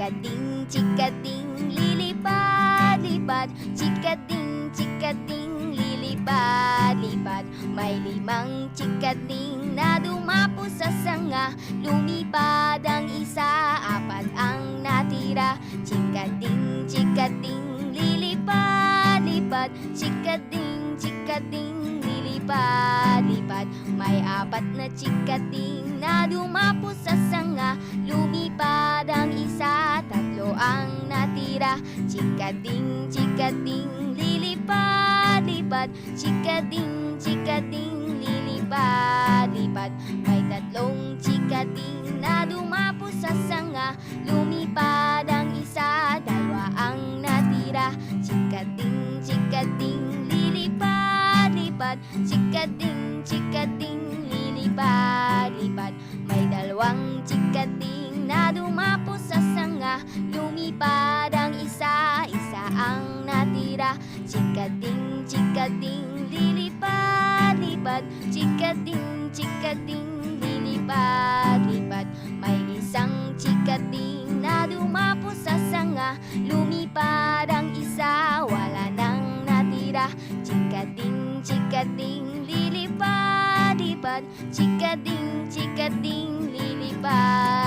Chikading, chikading, lilipad-lipad. Chikading, chikading, lilipad-lipad. May 5 chikading na dumapo sa sanga. Lumipad ang isa, 4 ang natira. Chikading, chikading, lilipad-lipad. Chikading, chikading, lilipad-lipad. May 4 na chikading na dumapo sa sanga. Lumipad ang isa, 3 ang natira. Chikading, chikading, lilipad-lipad. Chikading, chikading, lilipad-lipad. May 3 chikading na dumapo sa sanga. Lumipad ang isa, 2 ang natira. Chikading, chikading, lilipad-lipad. Chikading, chikading, lilipad-lipad. May 2 chikading na dumapo sa sanga. Lumipad ang isa, 1 ang natira. Chikading, chikading, lilipad-lipad. Chikading, chikading, lilipad-lipad. May 1 chikading na dumapo sa sanga. Lumipad ang isa, wala nang natira. Chikading, chikading, lilipad-lipad. Chikading, chikading, lilipad.